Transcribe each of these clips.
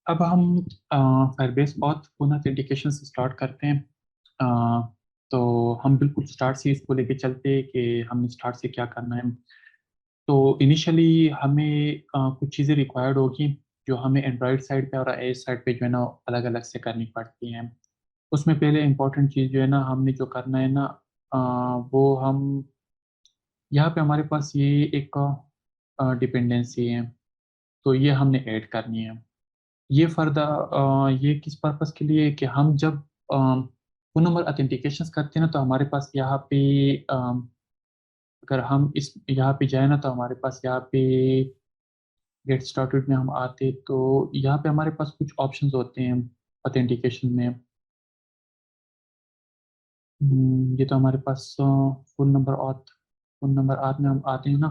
अब हम Firebase auth पुनः ऑथेंटिकेशन से स्टार्ट करते हैं। तो हम बिल्कुल स्टार्ट से इसको लेके चलते हैं कि हमने स्टार्ट से क्या करना है। तो इनिशियली हमें कुछ चीज़ें रिक्वायर्ड होगी जो हमें एंड्रॉयड साइड पे और iOS साइड पे जो है ना अलग अलग से करनी पड़ती हैं। उसमें पहले इंपॉर्टेंट चीज़ जो है ना हमने जो करना है ना, वो हम यहाँ पे हमारे पास ये एक डिपेंडेंसी है। तो ये हमने ऐड करनी है। ये फर्दर ये किस पर्पस के लिए कि हम जब फोन नंबर ऑथेंटिकेशन करते हैं ना, तो हमारे पास यहाँ पे अगर हम इस यहाँ पे जाए ना, तो हमारे पास यहाँ पे गेट स्टार्टेड में हम आते तो यहाँ पे हमारे पास कुछ ऑप्शंस होते हैं ऑथेंटिकेशन में। ये तो हमारे पास फोन नंबर ऑथ में हम आते हैं ना,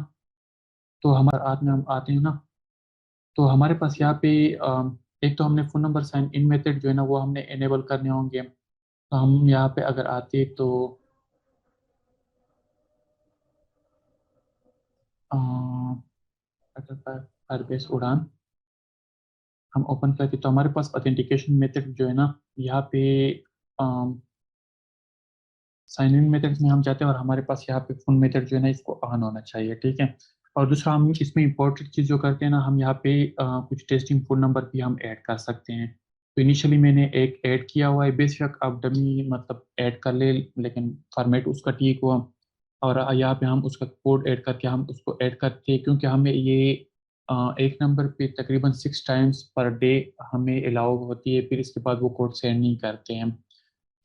तो हमारे ऑथ में हम आते हैं ना, तो हमारे पास यहाँ पे एक तो हमने phone number sign in method जो है ना वो हमने इनेबल करने होंगे। तो हम यहाँ पे अगर आते तो अगर फायरबेस उड़ान हम ओपन करते तो हमारे पास ऑथेंटिकेशन मेथड जो है ना यहाँ पे साइन इन मेथड में हम जाते हैं और हमारे पास यहाँ पे फोन मेथड जो है ना इसको ऑन होना चाहिए, ठीक है। और दूसरा हम इसमें इंपॉर्टेंट चीज़ जो करते हैं ना, हम यहाँ पे कुछ टेस्टिंग फोन नंबर भी हम ऐड कर सकते हैं। तो इनिशियली मैंने एक ऐड किया हुआ है, बेशक आप डमी मतलब ऐड कर ले, लेकिन फॉर्मेट उसका ठीक हुआ। और यहाँ पे हम उसका कोड ऐड करके हम उसको ऐड करते हैं, क्योंकि हमें ये एक नंबर पे तकरीबन 6 टाइम्स पर डे हमें अलाउ होती है, फिर इसके बाद वो कोड सेंड नहीं करते हैं।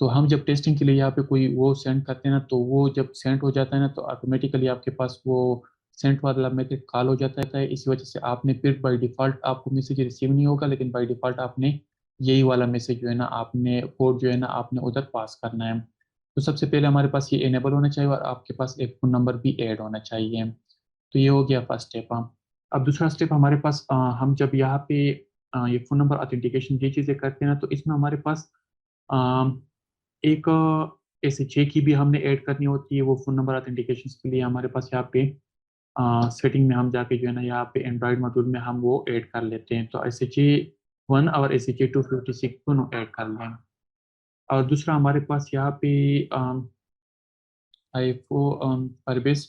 तो हम जब टेस्टिंग के लिए यहाँ पे कोई वो सेंड करते हैं ना, तो वो जब सेंड हो जाता है ना, तो ऑटोमेटिकली आपके पास वो सेंड वाला मेथड कॉल हो जाता है। इसी वजह से आपने फिर बाय डिफ़ॉल्ट आपको मैसेज रिसीव नहीं होगा, लेकिन बाय डिफ़ॉल्ट आपने यही वाला मैसेज जो है ना आपने कोड जो है ना आपने उधर पास करना है। तो सबसे पहले हमारे पास ये इनेबल होना चाहिए और आपके पास एक फ़ोन नंबर भी ऐड होना चाहिए। तो ये हो गया फर्स्ट स्टेप। हम अब दूसरा स्टेप हमारे पास हम जब यहाँ पे ये फ़ोन नंबर ऑथेंटिकेशन ये चीज़ें करते हैं ना, तो इसमें हमारे पास एक SHA की भी हमने ऐड करनी होती है। वो फोन नंबर ऑथेंटिकेशन के लिए हमारे पास यहाँ पे सेटिंग में हम जाके जो है ना यहाँ पे एंड्रॉइड मॉड्यूल में हम वो ऐड कर लेते हैं। तो SHA 1 और SHA 256 दोनों ऐड कर लें। और दूसरा हमारे पास यहाँ पे आईफो फायरबेस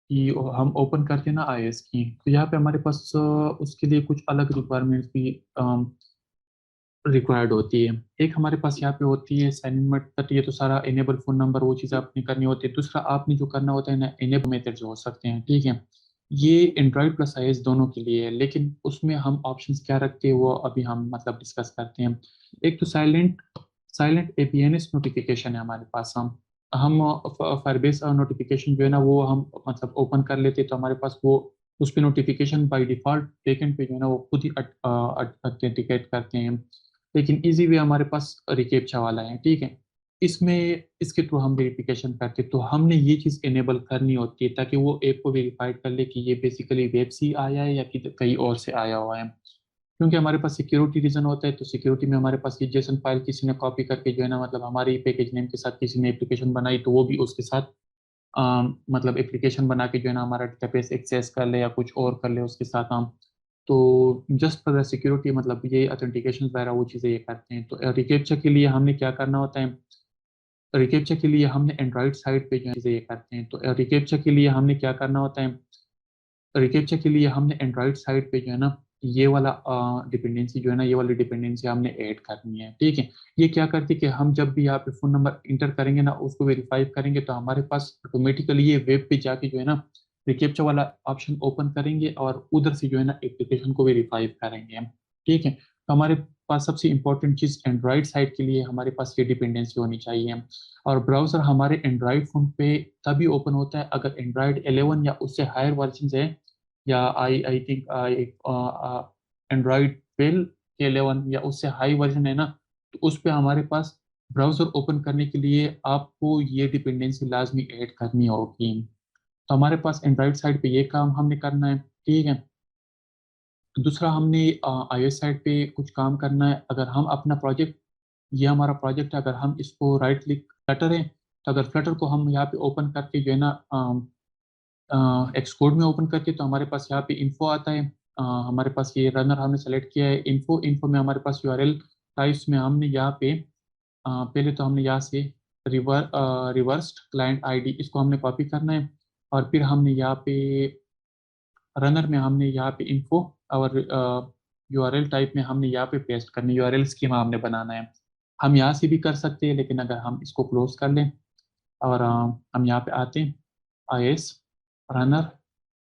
की हम ओपन करते हैं ना iOS की, तो यहाँ पे हमारे पास उसके लिए कुछ अलग रिक्वायरमेंट्स भी रिक्वायर्ड होती है। एक हमारे पास यहाँ पे होती है साइन इन मेथड, ये तो सारा इनेबल फोन नंबर वो चीज़ आपने करनी होती है। दूसरा आपने जो करना होता है ना, इनेबल मेथड जो हो सकते हैं, ठीक है। ये एंड्रॉइड प्लस iOS दोनों के लिए है, लेकिन उसमें हम ऑप्शंस क्या रखते हैं वो अभी हम मतलब डिस्कस करते हैं। एक तो साइलेंट साइलेंट APNS नोटिफिकेशन है हमारे पास। हम फायरबेस नोटिफिकेशन जो है ना वो हम मतलब ओपन कर लेते हैं, तो हमारे पास वो उस पर नोटिफिकेशन बाय डिफॉल्ट बैकएंड पे जो है ना वो खुद ही ऑथेंटिकेट करते हैं। लेकिन इजी वे हमारे पास रिकेप्चा वाला है, ठीक है। इसमें इसके थ्रू हम वेरिफिकेशन करते हैं, तो हमने ये चीज़ इनेबल करनी होती है ताकि वो ऐप को वेरीफाइड कर ले कि ये बेसिकली वेब से आया है या कि कहीं और से आया हुआ है। क्योंकि हमारे पास सिक्योरिटी रीजन होता है, तो सिक्योरिटी में हमारे पास ये जेसन फाइल किसी ने कॉपी करके जो है ना मतलब हमारे पैकेज नेम के साथ किसी ने एप्लीकेशन बनाई, तो वो भी उसके साथ मतलब एप्लीकेशन बना के जो है ना हमारा डेटाबेस एक्सेस कर ले या कुछ और कर ले उसके साथ हम। तो जस्ट फॉर द सिक्योरिटी मतलब ये ऑथेंटिकेशन वगैरह वो चीज़ें ये करते हैं। तो रिकेप्चा के लिए हमने क्या करना होता है, रिकेप्चा के लिए हमने एंड्रॉइड साइड पे जो है चीज़ें ये करते हैं। तो रिकेप्चा के लिए हमने क्या करना होता है, रिकेप्चा के लिए हमने एंड्रॉइड साइड पे जो है ना ये वाला डिपेंडेंसी जो है ना ये वाली डिपेंडेंसी हमने ऐड करनी है, ठीक है। ये क्या करती है कि हम जब भी यहाँ पे फोन नंबर इंटर करेंगे ना उसको वेरीफाई करेंगे, तो हमारे पास ऑटोमेटिकली ये वेब पे जाके जो है ना रिकेप्चा वाला ऑप्शन ओपन करेंगे और उधर से जो है ना एप्लीकेशन को वेरीफाई करेंगे हम, ठीक है। तो हमारे पास सबसे इंपॉर्टेंट चीज़ एंड्रॉइड साइड के लिए हमारे पास ये डिपेंडेंसी होनी चाहिए। और ब्राउज़र हमारे एंड्रॉइड फ़ोन पे तभी ओपन होता है अगर एंड्रॉइड 11 या उससे हायर वर्जन है, या आई थिंक एंड्रॉइड 12 के 11 या उससे हाई वर्जन है ना, तो उस पे हमारे पास ब्राउज़र ओपन करने के लिए आपको ये डिपेंडेंसी लाजमी ऐड करनी होगी। तो हमारे पास एंड्रॉइड साइड पे ये काम हमने करना है, ठीक है। दूसरा हमने iOS साइड पे कुछ काम करना है। अगर हम अपना प्रोजेक्ट, ये हमारा प्रोजेक्ट है, अगर हम इसको राइट क्लिक फ्लटर है, तो अगर फ्लटर को हम यहाँ पे ओपन करके जो है ना एक्सकोड में ओपन करके, तो हमारे पास यहाँ पे इन्फो आता है। हमारे पास ये रनर हमने सेलेक्ट किया है। इन्फो इन्फो में हमारे पास यूआरएल टाइप्स में हमने यहाँ पे पहले तो हमने यहाँ से रिवर्स्ड क्लाइंट आईडी इसको हमने कॉपी करना है, और फिर हमने यहाँ पे रनर में हमने यहाँ पे इन्फो और यूआरएल टाइप में हमने यहाँ पे पेस्ट करनी है, यूआरएल स्कीमा हमने बनाना है। हम यहाँ से भी कर सकते हैं, लेकिन अगर हम इसको क्लोज कर लें और हम यहाँ पे आते हैं IS रनर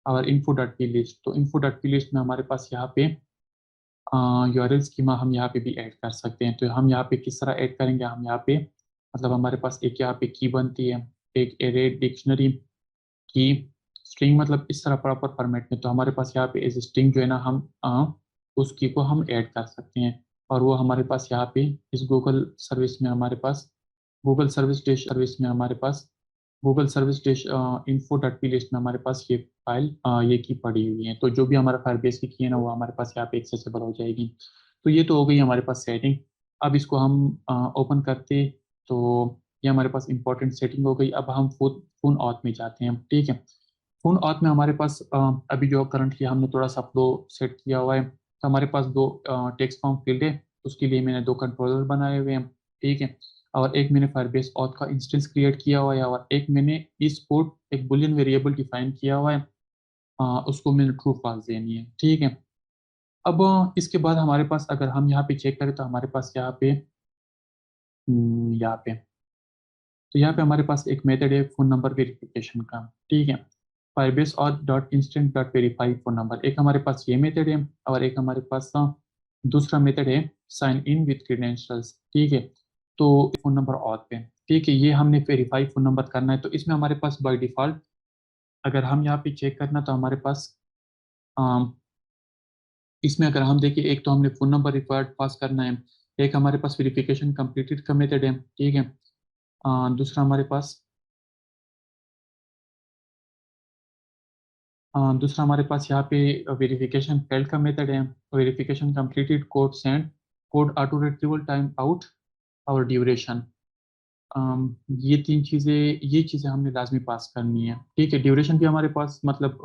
और info डॉट पी लिस्ट, तो info डॉट पी लिस्ट में हमारे पास यहाँ पे यूआरएल स्कीमा हम यहाँ पे भी ऐड कर सकते हैं। तो हम यहाँ पे किस तरह ऐड करेंगे, हम यहाँ पे मतलब हमारे पास एक यहाँ पे की बनती है, एक एरे डिक्शनरी की स्ट्रिंग, मतलब इस तरह प्रॉपर फॉर्मेट में। तो हमारे पास यहाँ पे एज स्ट्रिंग जो है ना, हम उस की को हम ऐड कर सकते हैं, और वो हमारे पास यहाँ पे इस गूगल सर्विस में हमारे पास गूगल सर्विस डैश सर्विस में हमारे पास Google service dash info dot P list में हमारे पास ये फाइल ये की पड़ी हुई है। तो जो भी हमारा फायरबेस की है ना, वो हमारे पास यहाँ पे एक्सेसिबल हो जाएगी। तो ये तो हो गई हमारे पास सेटिंग। अब इसको हम ओपन करते, तो ये हमारे पास इंपॉर्टेंट सेटिंग हो गई। अब हम फोन ऑथ में जाते हैं, ठीक है। फोन ऑथ में हमारे पास अभी जो करंटली हमने थोड़ा सा फ्लो सेट किया हुआ है, तो हमारे पास दो टेक्स्ट फॉर्म फील्ड है, उसके लिए मैंने दो कंट्रोलर बनाए हुए हैं, ठीक है। और एक मैंने फायरबेस ऑथ का इंस्टेंस क्रिएट किया हुआ है, और एक मैंने इस कोड एक बुलियन वेरिएबल डिफाइन किया हुआ है, उसको मैंने ट्रू फॉल्स देनी है, ठीक है। अब इसके बाद हमारे पास अगर हम यहाँ पे चेक करें, तो हमारे पास यहाँ पे यहाँ पे तो यहाँ पे हमारे पास एक मेथड है फोन नंबर वेरिफिकेशन का, ठीक है। Firebase auth dot instant dot verify phone number, एक हमारे पास ये मेथड है, और एक हमारे पास दूसरा मेथड है साइन इन विथ क्रीडेंशियल्स, ठीक है। तो फोन नंबर ऑथ पे, ठीक है, ये हमने वेरीफाई फोन नंबर करना है। तो इसमें हमारे पास बाय डिफॉल्ट अगर हम यहाँ पे चेक करना, तो हमारे पास इसमें अगर हम देखें, एक तो हमने फोन नंबर रिक्वायर्ड पास करना है, एक हमारे पास वेरिफिकेशन कंप्लीटेड का मेथड है, ठीक है। दूसरा हमारे पास यहाँ पे वेरिफिकेशन फेल्ड का मेथड है, verification completed, code send, code auto retrieval, time out और ड्यूरेशन। ये चीज़ें हमने लाजमी पास करनी है, ठीक है। ड्यूरेशन भी हमारे पास मतलब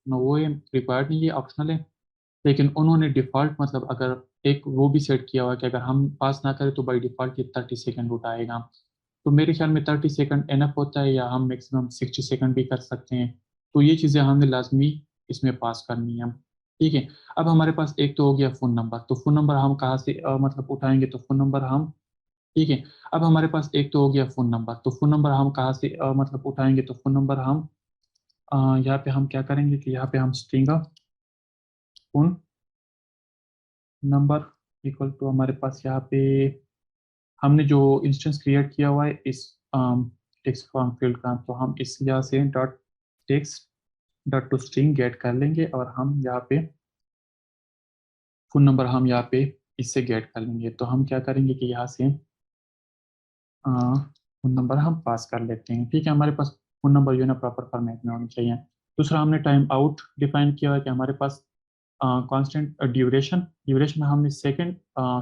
वो है, रिक्वायर्ड नहीं है, ऑप्शनल है, लेकिन उन्होंने डिफ़ॉल्ट मतलब अगर एक वो भी सेट किया हुआ है कि अगर हम पास ना करें तो बाई डिफ़ॉल्ट ये 30 सेकंड उठाएगा। तो मेरे ख्याल में 30 सेकंड एनफ होता है, या हम मैक्सिमम 60 सेकंड भी कर सकते हैं। तो ये चीज़ें हमने लाजमी इसमें पास करनी है, ठीक है। अब हमारे पास एक तो हो गया फ़ोन नंबर, तो फ़ोन नंबर हम कहाँ से मतलब उठाएंगे, तो फ़ोन नंबर हम, ठीक है। अब हमारे पास एक तो हो गया फ़ोन नंबर, तो फ़ोन नंबर हम कहाँ से मतलब उठाएंगे, तो फ़ोन नंबर हम यहाँ पे हम क्या करेंगे कि यहाँ पे हम string phone number equal to हमारे पास यहाँ पे हमने जो इंस्टेंस क्रिएट किया हुआ है इस टेक्स्ट फॉर्म फील्ड का, तो हम इस यहाँ से dot text dot to string get कर लेंगे, और हम यहाँ पे फोन नंबर हम यहाँ पे इससे गेट कर लेंगे। तो हम क्या करेंगे कि यहाँ से फोन नंबर हम पास कर लेते हैं, ठीक है। हमारे पास फोन नंबर जो है ना प्रॉपर फॉर्मेट में होनी चाहिए। दूसरा हमने टाइम आउट डिफाइन किया है कि हमारे पास कांस्टेंट ड्यूरेशन ड्यूरेशन में हमने सेकंड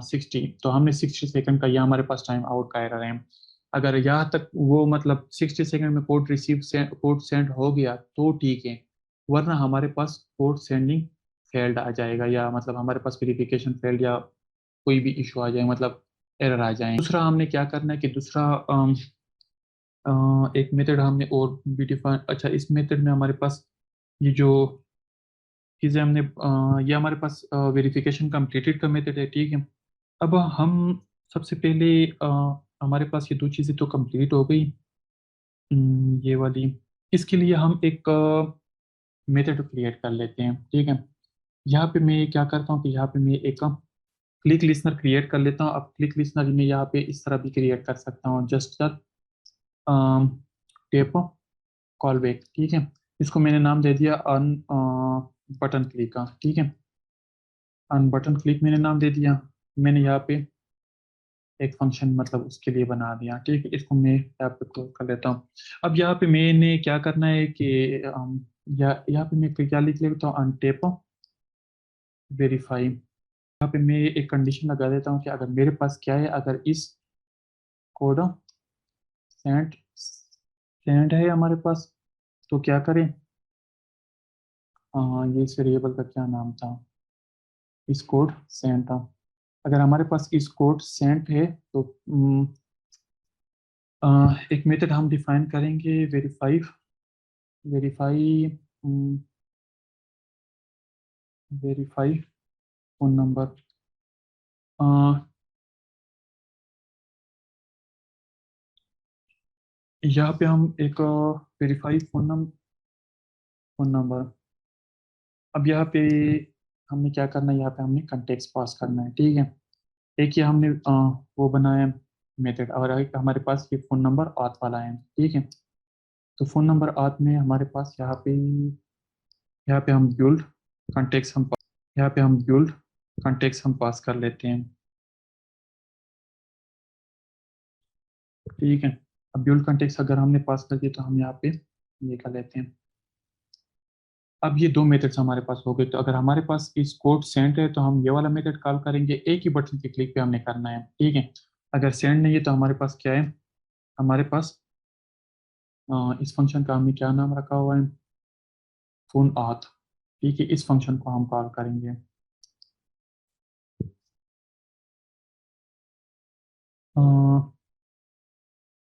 60, तो हमने 60 सेकंड का यह हमारे पास टाइम आउट का एरर है। अगर यहाँ तक वो मतलब 60 सेकंड में कोड सेंड हो गया तो ठीक है, वरना हमारे पास कोड सेंडिंग फेल्ड आ जाएगा, या मतलब हमारे पास वेरिफिकेशन फेल्ड या कोई भी इशू आ जाए, मतलब एरर आ जाए। दूसरा हमने क्या करना है कि दूसरा एक मेथड हमने और भी डिफाइन, अच्छा इस मेथड में हमारे पास ये जो चीज़ें हमने ये हमारे पास वेरिफिकेशन कंप्लीटेड का मेथड है, ठीक है। अब हम सबसे पहले हमारे पास ये दो चीज़ें तो कंप्लीट हो गई, ये वाली। इसके लिए हम एक मेथड क्रिएट कर लेते हैं, ठीक है। यहाँ पे मैं क्या करता हूँ कि यहाँ पे मैं एक क्लिक लिसनर क्रिएट कर लेता हूँ। अब क्लिक लिसनर में यहाँ पे इस तरह भी क्रिएट कर सकता हूँ, जस्ट टेप कॉल बैक, ठीक है। इसको मैंने नाम दे दिया अन बटन क्लिक का, ठीक है। अन बटन क्लिक मैंने नाम दे दिया। मैंने यहाँ पे एक फंक्शन मतलब उसके लिए बना दिया, ठीक है। इसको मैं यहाँ पे क्लोज कर लेता हूँ। अब यहाँ पे मैंने क्या करना है कि यहाँ पे मैं क्या लिख लेता हूँ, अनटेप वेरीफाई। यहाँ पे मैं एक कंडीशन लगा देता हूँ कि अगर मेरे पास क्या है, अगर इस कोड सेंड सेंड है हमारे पास, तो क्या करें, ये इस वेरिएबल का क्या नाम था, इस कोड सेंट। अगर हमारे पास इस कोड सेंट है तो एक मेथड हम डिफाइन करेंगे verify. Verify verify phone number. यहाँ पे हम एक वेरीफाई फोन नंबर। अब यहाँ पे हमने क्या करना है, यहाँ पे हमने कंटेक्स्ट पास करना है, ठीक है। एक ये हमने वो बनाया मेथड, और एक हमारे पास ये फोन नंबर आत वाला है, ठीक है। तो फोन नंबर आत में हमारे पास यहाँ पे हम ब्यूल्ड कंटेक्स्ट हम यहाँ पे हम ब्यूल्ड कंटेक्स्ट हम पास कर लेते हैं, ठीक है। अब ब्यूल्ड कंटेक्स्ट अगर हमने पास कर दिया तो हम यहाँ पे ये कर लेते हैं। अब ये दो मेथड्स हमारे पास हो गए। तो अगर हमारे पास इस कोड सेंड है तो हम ये वाला मेथड कॉल करेंगे, एक ही बटन के क्लिक पे हमने करना है, ठीक है। अगर सेंड नहीं है तो हमारे पास क्या है, हमारे पास इस फंक्शन का हमने क्या नाम रखा हुआ है, फोन आथ, ठीक है। इस फंक्शन को हम कॉल करेंगे।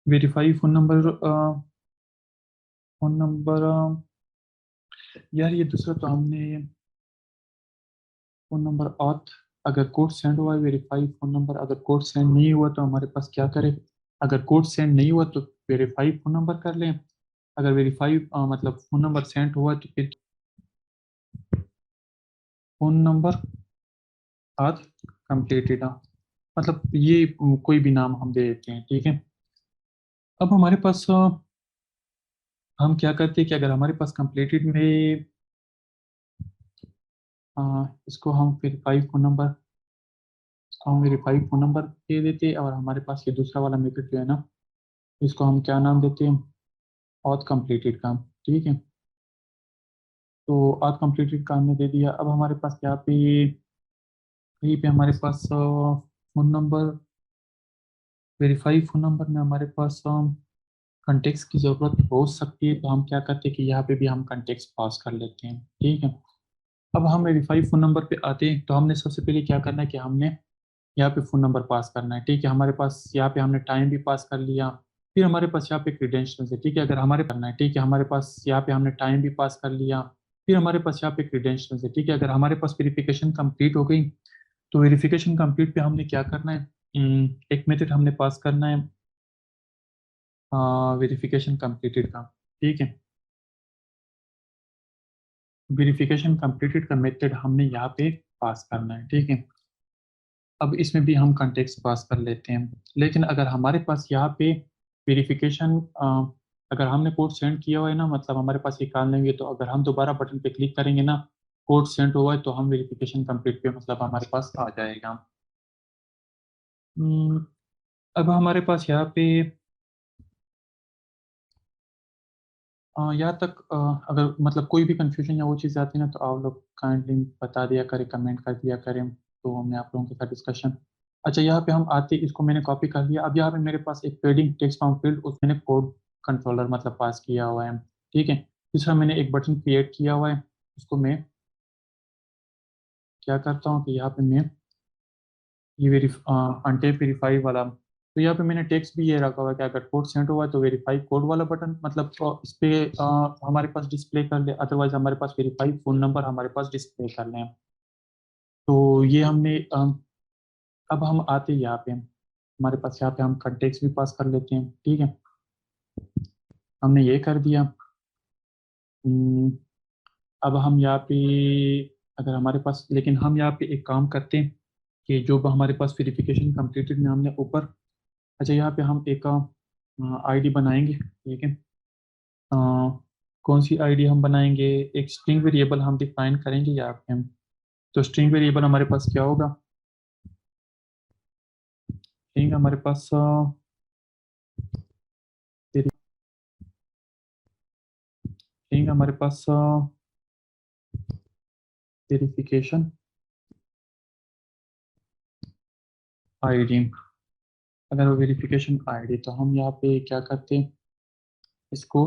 वेरीफाई फोन नंबर यार ये दूसरा तो हमने फोन नंबर ऑथ। अगर कोड सेंड हुआ है वेरीफाई फोन नंबर, अगर कोड सेंड नहीं हुआ तो हमारे पास क्या करें, अगर कोड सेंड नहीं हुआ तो वेरीफाई फोन नंबर कर लें। अगर वेरीफाई मतलब फोन नंबर सेंड हुआ तो फिर फोन नंबर आज कंप्लीटेड, मतलब ये कोई भी नाम हम दे देते हैं, ठीक है। अब हमारे पास हम क्या करते हैं कि अगर हमारे पास कंप्लीटेड में इसको हम वेरीफाई फोन नंबर, इसको हम वेरीफाई फोन नंबर दे देते हैं, और हमारे पास ये दूसरा वाला मेथड जो है ना, इसको हम क्या नाम देते हैं, ऑथ कंप्लीटेड काम, ठीक है। तो ऑथ कंप्लीटेड काम में दे दिया। अब हमारे पास यहाँ पे कहीं पे हमारे पास phone number, verify phone number में हमारे पास कंटेक्स्ट की ज़रूरत हो सकती है, तो हम क्या करते हैं कि यहाँ पे भी हम कंटेक्स्ट पास कर लेते हैं, ठीक है। अब हम वेरीफाई फ़ोन नंबर पे आते हैं तो हमने सबसे पहले क्या करना है कि हमने यहाँ पे फ़ोन नंबर पास करना है, ठीक है। हमारे पास यहाँ पे हमने टाइम भी पास कर लिया, फिर हमारे पास यहाँ पे क्रीडेंशियल्स है, ठीक है। अगर हमारे करना है, ठीक है, हमारे पास यहाँ पे हमने टाइम भी पास कर लिया, फिर हमारे पास यहाँ पे क्रीडेंशियल्स है, ठीक है। अगर हमारे पास वेरिफिकेशन कंप्लीट हो गई तो वेरिफिकेशन कंप्लीट पे हमने क्या करना है, एक मेथड हमने पास करना है वेरिफिकेशन कंप्लीटेड का, ठीक है। वेरिफिकेशन कंप्लीटेड का मेथड हमने यहाँ पे पास करना है, ठीक है। अब इसमें भी हम कंटेक्स्ट पास कर लेते हैं, लेकिन अगर हमारे पास यहाँ पे वेरिफिकेशन अगर हमने कोड सेंड किया हुआ है ना, मतलब हमारे पास ये कॉल लेंगे, तो अगर हम दोबारा बटन पे क्लिक करेंगे ना, कोड सेंड हुआ है तो हम वेरिफिकेशन कंप्लीट पे मतलब हमारे पास आ जाएगा। हम्म, अब हमारे पास यहाँ पे यहाँ तक अगर मतलब कोई भी कंफ्यूजन या वो चीज़ आती है ना, तो आप लोग काइंडली बता दिया करें, कमेंट कर दिया करें, तो मैं आप लोगों के साथ डिस्कशन। अच्छा, यहाँ पे हम आते, इसको मैंने कॉपी कर लिया। अब यहाँ पे मेरे पास एक पेडिंग टेक्स्ट फॉर्म फील्ड, उसमें कोड कंट्रोलर मतलब पास किया हुआ है, ठीक है। दूसरा मैंने एक बटन क्रिएट किया हुआ है, उसको मैं क्या करता हूँ कि यहाँ पे मैं ये अनटेप वेरीफाई वाला, तो यहाँ पे मैंने टेक्स्ट भी ये रखा हुआ है कि अगर कोड सेंड हुआ है तो वेरीफाई कोड वाला बटन मतलब इस पे हमारे पास डिस्प्ले कर ले, अदरवाइज हमारे पास वेरीफाई फोन नंबर हमारे पास डिस्प्ले कर लें। तो ये हमने अब हम आते हैं यहाँ पे, हमारे पास यहाँ पे हम कंटेक्स्ट भी पास कर लेते हैं, ठीक है। हमने ये कर दिया। हम्म, अब हम यहाँ पे अगर हमारे पास, लेकिन हम यहाँ पे एक काम करते हैं कि जो हमारे पास वेरिफिकेशन कंप्लीटेड में हमने ऊपर, अच्छा यहाँ पे हम एक आईडी बनाएंगे, ठीक है। अ, कौन सी आईडी हम बनाएंगे, एक स्ट्रिंग वेरिएबल हम डिफाइन करेंगे यहाँ पे हम। तो स्ट्रिंग वेरिएबल हमारे पास क्या होगा, स्ट्रिंग हमारे पास स्ट्रिंग हमारे पास वेरिफिकेशन आईडी। अगर वो वेरिफिकेशन आईडी, तो हम यहाँ पे क्या करते हैं, इसको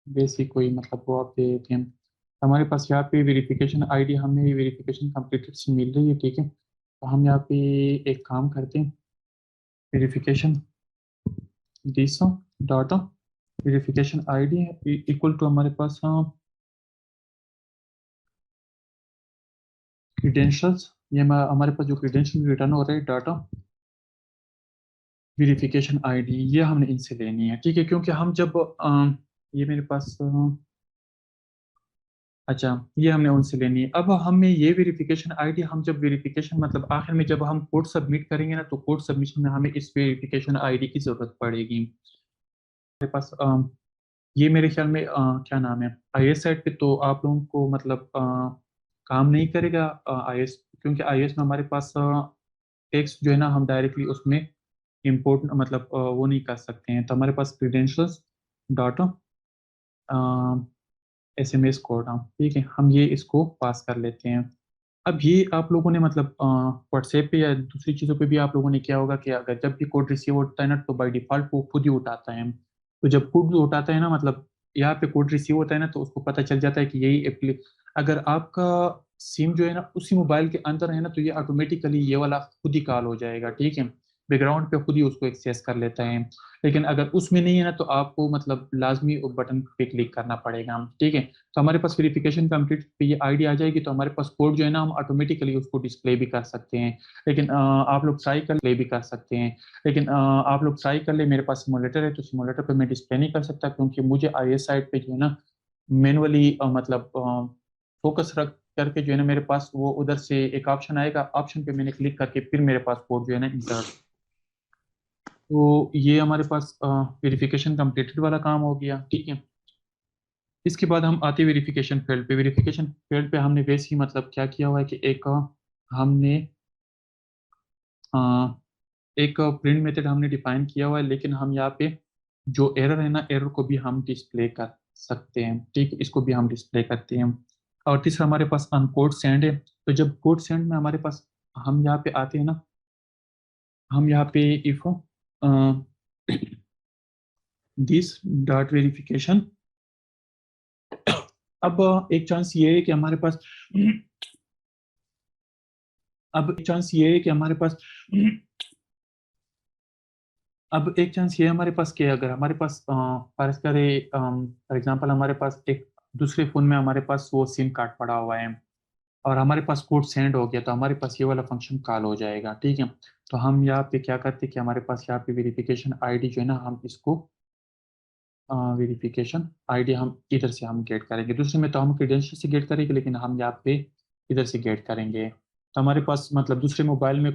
बेसिक कोई मतलब वो आप दे देते हैं, हमारे पास यहाँ पे वेरिफिकेशन आईडी हमें वेरिफिकेशन कंप्लीटेड से मिल रही है, ठीक है। तो हम यहाँ पे एक काम करते हैं, verification this data verification ID equal to हमारे पास क्रीडेंशियल्स, ये हमारे पास जो क्रीडेंशियल रिटर्न हो रहा है डाटा वेरिफिकेशन आईडी, ये हमने इनसे लेनी है, ठीक है। क्योंकि हम जब ये मेरे पास अच्छा, ये हमने उनसे लेनी है। अब हमें ये वेरिफिकेशन आईडी, हम जब वेरिफिकेशन मतलब आखिर में जब हम कोड सबमिट करेंगे ना, तो कोड सबमिशन में हमें इस वेरिफिकेशन आईडी की जरूरत पड़ेगी। मेरे पास ये मेरे ख्याल में क्या नाम है, आईएस साइड पे तो आप लोगों को मतलब काम नहीं करेगा आईएस, क्योंकि आईएस में हमारे पास टेक्स्ट जो है ना, हम डायरेक्टली उसमें इंपोर्ट मतलब वो नहीं कर सकते हैं। तो हमारे पास क्रीडेंशियल्स डाटा एसएमएस कोड, हाँ ठीक है, हम ये इसको पास कर लेते हैं। अब ये आप लोगों ने मतलब व्हाट्सएप पे या दूसरी चीज़ों पे भी आप लोगों ने किया होगा कि अगर जब भी कोड रिसीव होता है ना, तो बाय डिफॉल्ट वो खुद ही उठाता है। तो जब खुद उठाता है ना, मतलब यहाँ पे कोड रिसीव होता है ना, तो उसको पता चल जाता है कि यही अगर आपका सिम जो है ना उसी मोबाइल के अंदर है ना, तो ये ऑटोमेटिकली ये वाला खुद ही कॉल हो जाएगा, ठीक है। बैकग्राउंड पे खुद ही उसको एक्सेस कर लेता है। लेकिन अगर उसमें नहीं है ना, तो आपको मतलब लाजमी बटन पे क्लिक करना पड़ेगा, ठीक है। तो हमारे पास वेरिफिकेशन कंप्लीट पे ये आईडी आ जाएगी, तो हमारे पास कोड जो है ना, हम ऑटोमेटिकली उसको डिस्प्ले भी कर सकते हैं। लेकिन आप लोग ट्राई कर ले भी कर सकते हैं। लेकिन आप लोग ट्राई कर ले, मेरे पास सिमुलेटर है, तो सिमुलेटर पे मैं डिस्प्ले नहीं कर सकता, क्योंकि मुझे आईएस साइड पे जो है ना मैनुअली मतलब फोकस रख करके जो है ना, मेरे पास वो उधर से एक ऑप्शन आएगा, ऑप्शन पे मैंने क्लिक करके फिर मेरे पास कोड जो है ना इंसर्ट। तो ये हमारे पास वेरिफिकेशन कंप्लीटेड वाला काम हो गया, ठीक है। इसके बाद हम आते वेरिफिकेशन फील्ड पे। वेरिफिकेशन फील्ड पे हमने वैसे ही मतलब क्या किया हुआ है कि एक हमने अ, एक प्रिंट मेथड हमने डिफाइन किया हुआ है, लेकिन हम यहाँ पे जो एरर है ना, एरर को भी हम डिस्प्ले कर सकते हैं, ठीक है, इसको भी हम डिस्प्ले करते हैं। और तीसरा हमारे पास अनकोड सेंड है। तो जब कोड सेंड में हमारे पास हम यहाँ पे आते हैं ना, हम यहाँ पे इफ दिस डॉट वेरिफिकेशन, अब एक चांस ये है कि हमारे पास अब एक चांस ये है कि हमारे पास अब एक चांस ये हमारे पास क्या है, अगर हमारे पास फर्ज करें फॉर एग्जांपल हमारे पास एक दूसरे फ़ोन में हमारे पास वो सिम कार्ड पड़ा हुआ है, और हमारे पास कोड सेंड हो गया, तो हमारे पास ये वाला फंक्शन कॉल हो जाएगा, ठीक है। तो हम यहाँ पे क्या करते हैं कि हमारे पास यहाँ पे वेरिफिकेशन आईडी जो है ना, हम इसको वेरिफिकेशन आईडी हम इधर से हम गेट करेंगे। दूसरे में तो हम क्रेडेंशियल से गेट करेंगे, लेकिन हम यहाँ पे इधर से गेट करेंगे। तो हमारे पास मतलब दूसरे मोबाइल में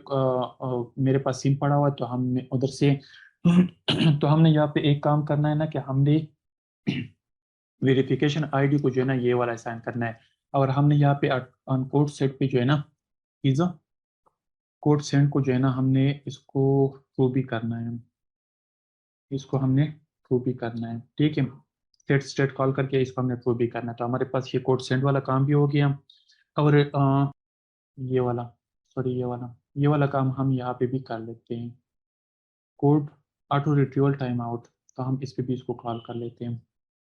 मेरे पास सिम पड़ा हुआ है, तो हम उधर से तो हमने यहाँ पे एक काम करना है ना, कि हमने वेरिफिकेशन आईडी को जो है ना ये वाला असाइन करना है। और हमने यहाँ पे कोड सेट पे जो है ना पिज्जा कोड सेंड को जो है ना, हमने इसको प्रूव भी करना है, इसको हमने प्रूव भी करना है, ठीक है। सेट स्टेट कॉल करके इसको हमने प्रूव भी करना है। तो हमारे पास ये कोड सेंड वाला काम भी हो गया। और ये वाला सॉरी ये वाला काम हम यहाँ पे भी कर लेते हैं, code auto retrieval time out. तो हम इस पे भी इसको कॉल कर लेते हैं।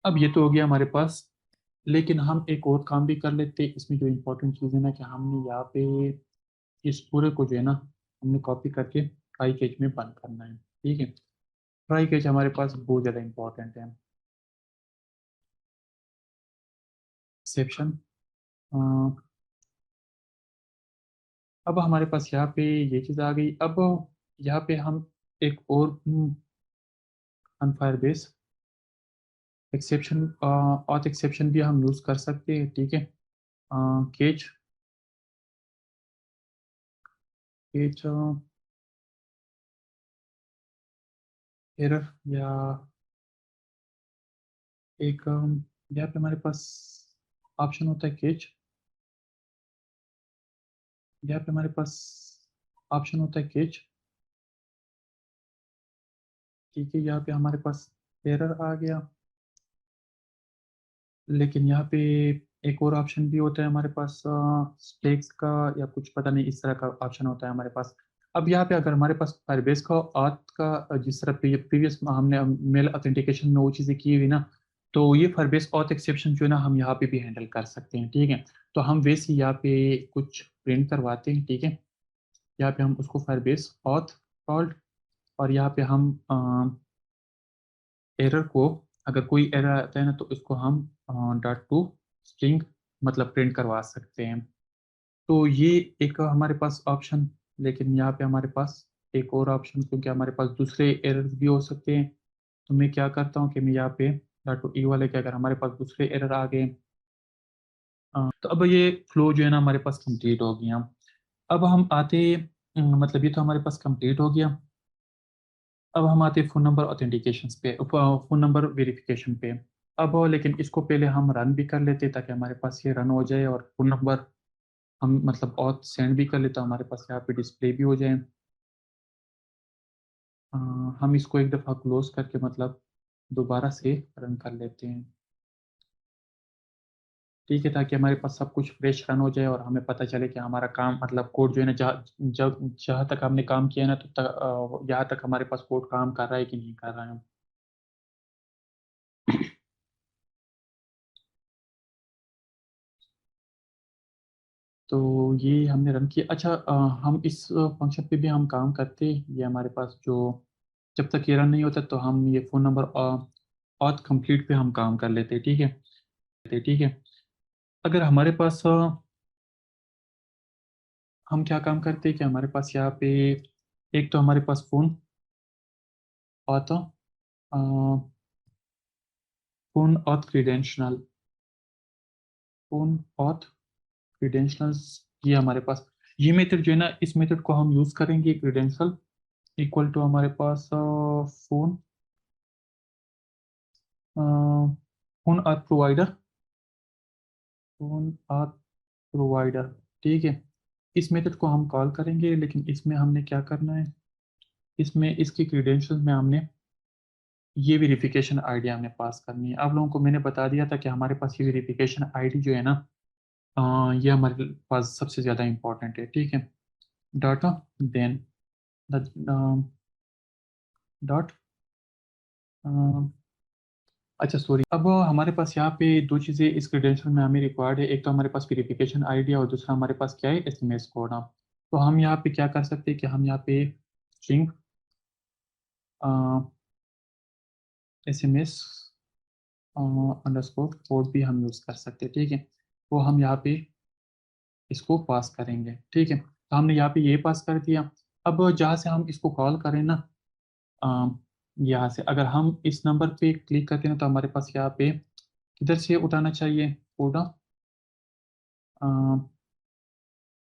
अब ये तो हो गया हमारे पास, लेकिन हम एक और काम भी कर लेते हैं। इसमें जो इम्पोर्टेंट चीज़ है ना, कि हमने यहाँ पे इस पूरे को जो है ना, हमने कॉपी करके ट्राई केज में बंद करना है, ठीक है। ट्राई केज हमारे पास बहुत ज़्यादा इंपॉर्टेंट है। एक्सेप्शन, अब हमारे पास यहाँ पे ये चीज़ आ गई। अब यहाँ पे हम एक और अनफायर बेस एक्सेप्शन ऑथ एक्सेप्शन भी हम यूज़ कर सकते हैं, ठीक है। केज केज एरर, या एक यहाँ पे हमारे पास ऑप्शन होता है केज, यहाँ पे हमारे पास ऑप्शन होता है केज, ठीक है। यहाँ पे हमारे पास एरर आ गया, लेकिन यहाँ पे एक और ऑप्शन भी होता है हमारे पास स्टेक्स का, या कुछ पता नहीं इस तरह का ऑप्शन होता है हमारे पास। अब यहाँ पे अगर हमारे पास फायरबेस का auth का जिस तरह प्रीवियस हमने मेल ऑथेंटिकेशन में वो चीज़ें की हुई ना, तो ये फायरबेस ऑथ एक्सेप्शन जो है ना हम यहाँ पे भी हैंडल कर सकते हैं, ठीक है। तो हम वैसे यहाँ पे कुछ प्रिंट करवाते हैं, ठीक है। यहाँ पे हम उसको फायरबेस ऑथ कॉल्ड, और यहाँ पे हम एरर को, अगर कोई एरर आता है ना तो इसको हम डॉट टू स्ट्रिंग मतलब प्रिंट करवा सकते हैं। तो ये एक हमारे पास ऑप्शन, लेकिन यहाँ पे हमारे पास एक और ऑप्शन, क्योंकि हमारे पास दूसरे एरर्स भी हो सकते हैं। तो मैं क्या करता हूँ कि मैं यहाँ पे डॉट टू ई वाले के अगर हमारे पास दूसरे एरर आ गए, तो अब ये फ्लो जो है ना हमारे पास कंप्लीट हो गया। अब हम आते मतलब ये तो हमारे पास कंप्लीट हो गया। अब हम आते हैं फ़ोन नंबर ऑथेंटिकेशन पे, फ़ोन नंबर वेरिफिकेशन पे। अब लेकिन इसको पहले हम रन भी कर लेते ताकि हमारे पास ये रन हो जाए, और फ़ोन नंबर हम मतलब ऑथ सेंड भी कर लेते, हमारे पास यहाँ पे डिस्प्ले भी हो जाए। अ, हम इसको एक दफ़ा क्लोज करके मतलब दोबारा से रन कर लेते हैं, ठीक है, ताकि हमारे पास सब कुछ फ्रेश रन हो जाए और हमें पता चले कि हमारा काम मतलब कोड जो है ना जहाँ तक हमने काम किया है ना तो यहाँ तक हमारे पास कोड काम कर रहा है कि नहीं कर रहा है। तो ये हमने रन किया। अच्छा, हम इस फंक्शन पे भी हम काम करते हैं, ये हमारे पास जो जब तक ये रन नहीं होता तो हम ये फ़ोन नंबर ऑथ कंप्लीट पे हम काम कर लेते हैं, ठीक है। ठीक है, अगर हमारे पास हम क्या काम करते हैं कि हमारे पास यहाँ पे एक तो हमारे पास phone auth phone auth credential, phone auth credentials, ये हमारे पास ये मेथड जो है ना, इस मेथड को हम यूज़ करेंगे। क्रीडेंशियल इक्वल टू हमारे पास phone phone auth provider, phone auth provider, ठीक है। इस मेथड को हम कॉल करेंगे, लेकिन इसमें हमने क्या करना है, इसमें इसकी क्रीडेंशियल में हमने ये वेरिफिकेशन आईडी हमने पास करनी है। आप लोगों को मैंने बता दिया था कि हमारे पास ये वेरिफिकेशन आईडी जो है ना, ये हमारे पास सबसे ज़्यादा इम्पोर्टेंट है, ठीक है। डाटा देन डॉट, अच्छा सॉरी, अब हमारे पास यहाँ पे दो चीज़ें इस क्रेडेंशियल में हमें रिक्वायर्ड है। एक तो हमारे पास वेरिफिकेशन आईडी है और दूसरा हमारे पास क्या है, एसएमएस कोड। तो हम यहाँ पे क्या कर सकते हैं कि हम यहाँ पे स्ट्रिंग एसएमएस अंडरस्कोर कोड भी हम यूज़ कर सकते हैं, ठीक है। वो हम यहाँ पे इसको पास करेंगे, ठीक है। तो हमने यहाँ पे ये पास कर दिया। अब जहाँ से हम इसको कॉल करें ना, अ, यहाँ से अगर हम इस नंबर पे क्लिक करते हैं तो हमारे पास यहाँ पे किधर से उठाना चाहिए code,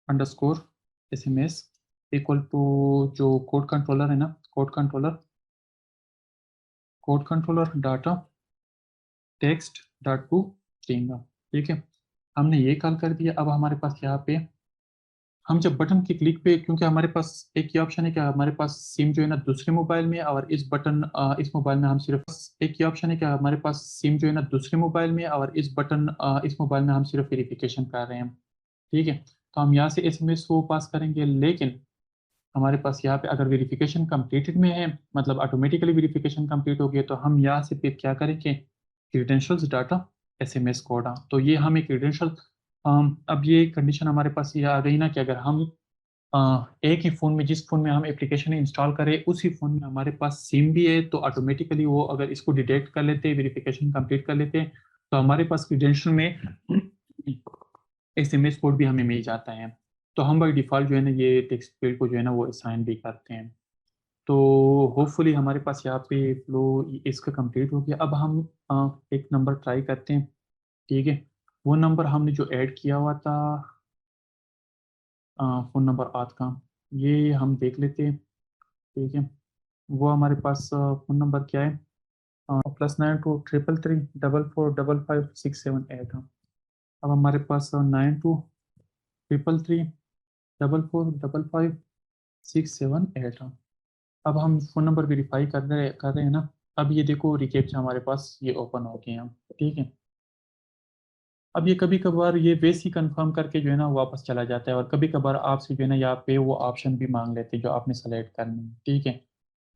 underscore SMS equal to जो code controller data text dot to string, ठीक है। हमने ये कॉल कर दिया। अब हमारे पास यहाँ पे हम जब बटन की क्लिक पे, क्योंकि हमारे पास एक ही ऑप्शन है कि हमारे पास सिम जो है ना दूसरे मोबाइल में है, और इस मोबाइल में हम सिर्फ एक ही ऑप्शन है कि हमारे पास सिम जो है ना दूसरे मोबाइल में है, और इस मोबाइल में हम सिर्फ वेरिफिकेशन कर रहे हैं, ठीक है। तो हम यहाँ से एसएमएस वो पास करेंगे, लेकिन हमारे पास यहाँ पे अगर वेरिफिकेशन कंप्लीटेड में है, मतलब ऑटोमेटिकली वेरिफिकेशन कंप्लीट हो गया, तो हम यहाँ से फिर क्या करेंगे, क्रीडेंशियल्स डाटा एसएमएस कोड। तो ये हमें क्रीडेंशियल, अब ये कंडीशन हमारे पास ये आ गई ना कि अगर हम एक ही फ़ोन में, जिस फ़ोन में हम एप्लीकेशन इंस्टॉल करें उसी फ़ोन में हमारे पास सिम भी है, तो ऑटोमेटिकली वो अगर इसको डिटेक्ट कर लेते हैं, वेरिफिकेशन कंप्लीट कर लेते हैं, तो हमारे पास क्रीडेंशियल में एसएमएस कोड भी हमें मिल जाता है। तो हम बाय डिफ़ॉल्ट जो है ना ये टेक्स्ट फील्ड को जो है ना वो असाइन भी करते हैं। तो होपफुली हमारे पास यहाँ पे फ्लो इसका कंप्लीट हो गया। अब हम एक नंबर ट्राई करते हैं, ठीक है। वो नंबर हमने जो ऐड किया हुआ था फ़ोन नंबर 8 का, ये हम देख लेते हैं, ठीक है। वो हमारे पास फ़ोन नंबर क्या है, +92 333 44 55 678 है। अब हमारे पास 92 333 44 55 678 है। अब हम फ़ोन नंबर वेरीफाई कर रहे हैं ना। अब ये देखो रिकेप्चा हमारे पास ये ओपन हो गए हैं, ठीक है। अब ये कभी कभार ये वैसे ही कंफर्म करके जो है ना वापस चला जाता है, और कभी कभार आपसे जो है ना यहाँ पे वो ऑप्शन भी मांग लेते हैं जो आपने सेलेक्ट करनी है, ठीक है।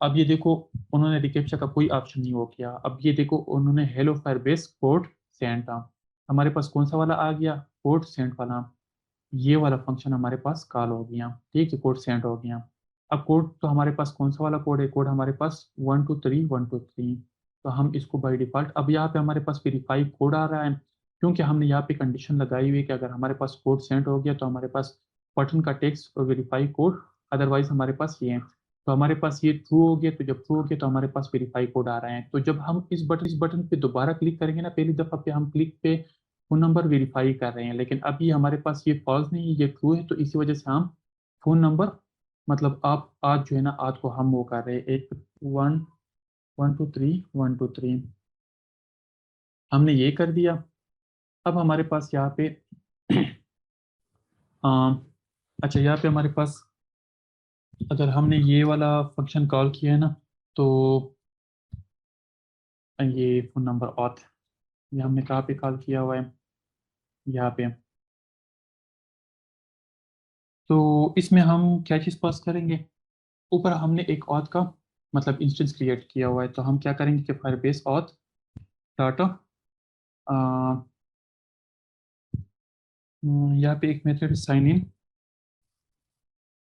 अब ये देखो उन्होंने रिकेप्चा का कोई ऑप्शन नहीं वो किया। अब ये देखो उन्होंने हेलो फायरबेस कोड सेंड, हमारे पास कौन सा वाला आ गया, कोड सेंड वाला। ये वाला फंक्शन हमारे पास कॉल हो गया, ठीक है, कोड सेंड हो गया। अब कोड तो हमारे पास कौन सा वाला कोड है, कोड हमारे पास 123 123। तो हम इसको बाय डिफॉल्ट, अब यहाँ पे हमारे पास वेरीफाई कोड आ रहा है, क्योंकि हमने यहाँ पे कंडीशन लगाई हुई है कि अगर हमारे पास कोड सेंड हो गया तो हमारे पास बटन का टेक्स्ट और वेरीफाई कोड, अदरवाइज हमारे पास ये है। तो हमारे पास ये ट्रू हो गया, तो जब ट्रू हो गया तो हमारे पास वेरीफाई कोड आ रहा है। तो जब हम इस बटन पे दोबारा क्लिक करेंगे ना, पहली दफा पे हम क्लिक पे फोन नंबर वेरीफाई कर रहे हैं, लेकिन अभी हमारे पास ये फॉल्स नहीं है, ये ट्रू है, तो इसी वजह से हम फोन नंबर, मतलब आप आज जो है ना, आज को हम वो कर रहे हैं, एक 1 1 2 3 1 2 3 हमने ये कर दिया। अब हमारे पास यहाँ पे अच्छा, यहाँ पे हमारे पास अगर हमने ये वाला फंक्शन कॉल किया है ना, तो ये फोन नंबर ऑथ, ये हमने कहाँ पे कॉल किया हुआ है, यहाँ पे। तो इसमें हम क्या चीज़ पास करेंगे, ऊपर हमने एक ऑथ का मतलब इंस्टेंस क्रिएट किया हुआ है, तो हम क्या करेंगे कि फायरबेस ऑथ डाटा, यहाँ पे एक method sign in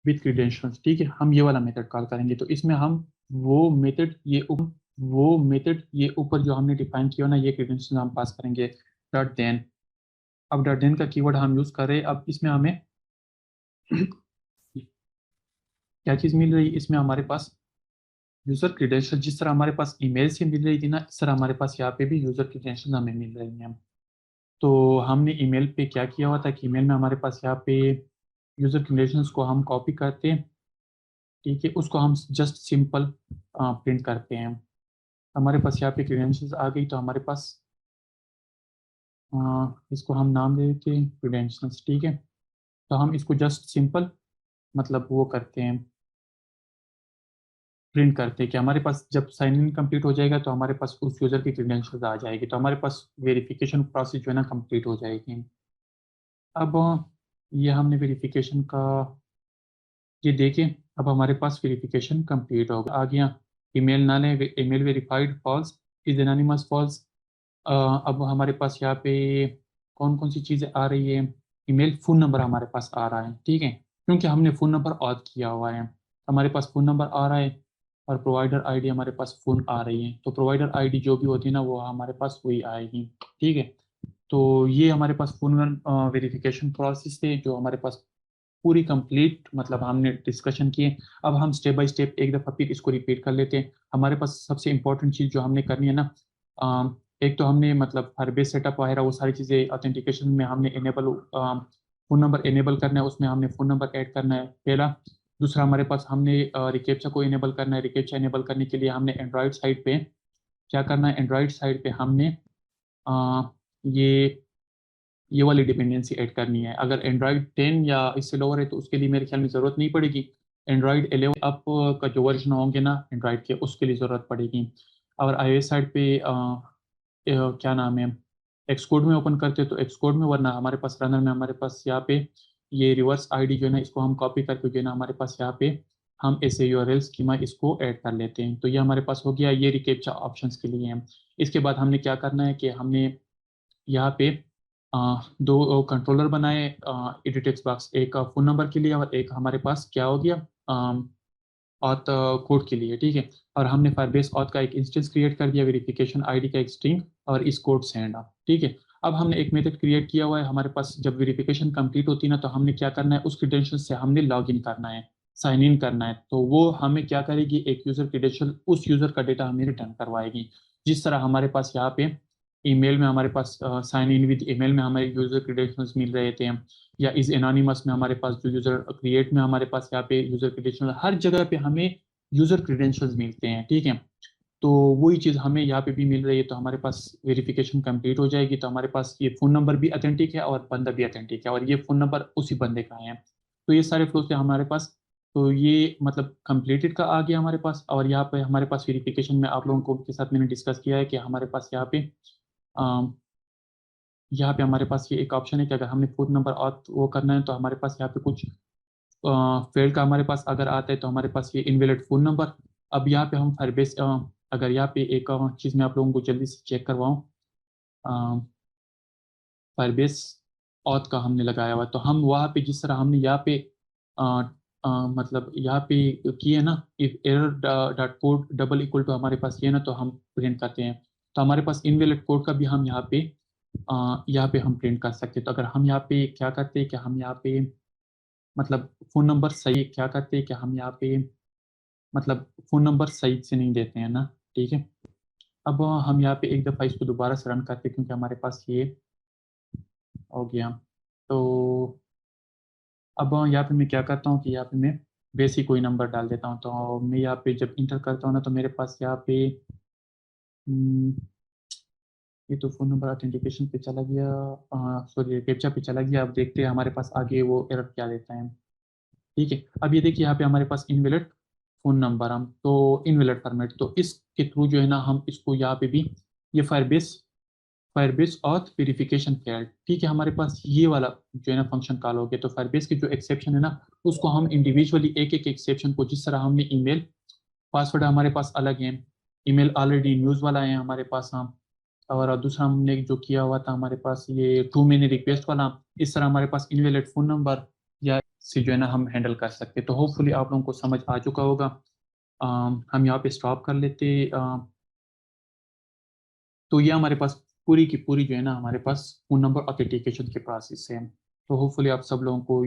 with credentials, ठीक है, हम ये वाला मेथड कॉल करेंगे। तो इसमें हम वो मेथड ये ऊपर जो हमने डिफाइन किया ना, ये क्रीडेंशियल्स हम पास करेंगे डॉट देन। अब डॉट देन का कीवर्ड हम यूज़ कर रहे हैं। अब इसमें हमें क्या चीज़ मिल रही है, इसमें हमारे पास यूज़र क्रीडेंशियल, जिस तरह हमारे पास ईमेल से मिल रही थी ना, इस तरह हमारे पास यहाँ पे भी यूज़र क्रीडेंशियल हमें मिल रही हैं। तो हमने ईमेल पे क्या किया हुआ था कि ईमेल में हमारे पास यहाँ पे यूज़र क्रीडेंशियल्स को हम कॉपी करते हैं, ठीक है, उसको हम जस्ट सिंपल प्रिंट करते हैं। हमारे पास यहाँ पे क्रीडेंशियल्स आ गई, तो हमारे पास इसको हम नाम दे देते हैं क्रीडेंशियल्स, ठीक है। तो हम इसको जस्ट सिंपल मतलब वो करते हैं, प्रिंट करते हैं कि हमारे पास जब साइन इन कंप्लीट हो जाएगा तो हमारे पास उस यूज़र की क्रीडेंशियल्स आ जाएगी, तो हमारे पास वेरिफिकेशन प्रोसेस जो है ना कंप्लीट हो जाएगी। अब ये हमने वेरिफिकेशन का ये देखें, अब हमारे पास वेरिफिकेशन कंप्लीट हो गया। ईमेल ना लें, email verified false, is anonymous false. अब हमारे पास यहाँ पे कौन कौन सी चीज़ें आ रही है, ईमेल फ़ोन नंबर हमारे पास आ रहा है, ठीक है, क्योंकि हमने फ़ोन नंबर ऑथ किया हुआ है, हमारे पास फ़ोन नंबर आ रहा है, और प्रोवाइडर आईडी हमारे पास फ़ोन आ रही है। तो प्रोवाइडर आईडी जो भी होती है ना, वो हमारे पास वही आएगी, ठीक है। तो ये हमारे पास फ़ोन वेरिफिकेशन प्रोसेस थे जो हमारे पास पूरी कंप्लीट मतलब हमने डिस्कशन किए। अब हम स्टेप बाय स्टेप एक दफ़ा फिर इसको रिपीट कर लेते हैं। हमारे पास सबसे इंपॉर्टेंट चीज़ जो हमने करनी है ना, एक तो हमने मतलब फायरबेस सेटअप वगैरह वो सारी चीज़ें ऑथेंटिकेशन में हमने इनेबल, फ़ोन नंबर इनेबल करना है, उसमें हमने फ़ोन नंबर ऐड करना है पहला। दूसरा हमारे पास हमने रिकेप्चा को इनेबल करना है, रिकेप्चा इनेबल करने के लिए हमने एंड्रॉयड साइड पे क्या करना है, एंड्रॉयड साइड पे हमने अ, ये ये वाली डिपेंडेंसी ऐड करनी है। अगर एंड्रॉयड 10 या इससे लोअर है तो उसके लिए मेरे ख्याल में ज़रूरत नहीं पड़ेगी। एंड्रॉयड 11 अप का जो वर्जन होंगे ना एंड्रॉयड के, उसके लिए ज़रूरत पड़ेगी। अगर iOS साइड पे क्या नाम है, एक्सकोड में ओपन करते तो एक्सकोड में, वरना हमारे पास रनर में हमारे पास यहाँ पे ये रिवर्स आईडी जो है ना, इसको हम कॉपी करके जो है ना हमारे पास यहाँ पे हम ऐसे यूआरएल स्कीमा इसको ऐड कर लेते हैं। तो ये हमारे पास हो गया, ये रिकेप्चा ऑप्शंस के लिए है। इसके बाद हमने क्या करना है कि हमने यहाँ पे दो कंट्रोलर बनाए एडिट टेक्स्ट बॉक्स, एक फ़ोन नंबर के लिए और एक हमारे पास क्या हो गया ऑथ कोड के लिए, ठीक है। और हमने फायरबेस ऑथ का एक इंस्टेंस क्रिएट कर दिया, वेरिफिकेशन आईडी का एक स्ट्रिंग और इस कोड सेंड, ठीक है। अब हमने एक मेथड क्रिएट किया हुआ है, हमारे पास जब वेरिफिकेशन कंप्लीट होती है ना, तो हमने क्या करना है, उस क्रीडेंशियल से हमने लॉग इन करना है, साइन इन करना है। तो वो हमें क्या करेगी, एक यूज़र क्रीडेंशियल उस यूज़र का डेटा हमें रिटर्न करवाएगी। जिस तरह हमारे पास यहाँ पे ईमेल में हमारे पास साइन इन विद ईमेल में हमारे यूज़र क्रीडेंशियल्स मिल रहे थे, या इस एनोनिमस में हमारे पास जो यूज़र क्रिएट में हमारे पास यहाँ पे यूज़र क्रीडेंशियल, हर जगह पे हमें यूज़र क्रीडेंशियल्स मिलते हैं, ठीक है। तो वही चीज़ हमें यहाँ पे भी मिल रही है, तो हमारे पास वेरिफिकेशन कंप्लीट हो जाएगी। तो हमारे पास ये फ़ोन नंबर भी अथेंटिक है और बंदा भी अथेंटिक है, और ये फ़ोन नंबर उसी बंदे का है। तो ये सारे फ्लो से हमारे पास, तो ये मतलब कंप्लीटेड का आ गया हमारे पास। और यहाँ पे हमारे पास वेरिफिकेशन में आप लोगों को के साथ मैंने डिस्कस किया है कि हमारे पास यहाँ पे हमारे पास ये एक ऑप्शन है कि अगर हमने फ़ोन नंबर और वो करना है, तो हमारे पास यहाँ पे कुछ फील्ड का हमारे पास अगर आता है, तो हमारे पास ये इनवैलिड फ़ोन नंबर, अब यहाँ पे हम फायरबेस अगर यहाँ पे एक चीज़ मैं आप लोगों को जल्दी से चेक करवाऊँ, फायरबेस ऑथ का हमने लगाया हुआ, तो हम वहाँ पे जिस तरह हमने यहाँ पे अ, मतलब यहाँ पे किए ना, if error dot code double equal to हमारे पास ये ना, तो हम प्रिंट करते हैं। तो हमारे पास इनवैलिड कोड का भी हम यहाँ पे हम प्रिंट कर सकते हैं। तो अगर हम यहाँ पे क्या करते हैं कि हम यहाँ पे मतलब फ़ोन नंबर सही क्या करते हैं कि हम यहाँ पे मतलब फ़ोन नंबर सही से नहीं देते हैं ना, ठीक है। अब हम यहाँ पे एक दफ़ा इसको दोबारा से रन करते हैं, क्योंकि हमारे पास ये हो गया। तो अब यहाँ पे मैं क्या करता हूँ कि यहाँ पे मैं बेसिक कोई नंबर डाल देता हूँ। तो मैं यहाँ पे जब इंटर करता हूँ ना, तो मेरे पास यहाँ पे हम्म, ये तो फ़ोन नंबर ऑथेंटिकेशन पे चला गया, सॉरी कैप्चा पे चला गया। अब देखते हैं हमारे पास आगे वो एरर क्या देता है। ठीक है, अब ये देखिए यहाँ पे हमारे पास इनवैलिड फ़ोन नंबर, हम तो इनवैलिड फॉर्मेट, तो इसके थ्रू जो है ना हम इसको यहाँ पे भी ये फायरबेस ऑथ वेरिफिकेशन फेल्ड, ठीक है, हमारे पास ये वाला जो है ना फंक्शन कॉल हो गया। तो फायरबेस की जो एक्सेप्शन है ना, उसको हम इंडिविजुअली एक एक एक्सेप्शन को, जिस तरह हमने ईमेल पासवर्ड हमारे पास अलग है, ईमेल ऑलरेडी न्यूज़ वाला है हमारे पास, हम और दूसरा हमने जो किया हुआ था हमारे पास ये टू मैनी रिक्वेस्ट वाला, इस तरह हमारे पास इनवैलिड फ़ोन नंबर या से जो है ना हम हैंडल कर सकते। तो होपफुली आप लोगों को समझ आ चुका होगा। हम यहाँ पे स्टॉप कर लेते। तो ये हमारे पास पूरी की पूरी जो है ना हमारे पास फ़ोन नंबर ऑथेंटिकेशन के प्रोसेस है। तो होपफुली आप सब लोगों को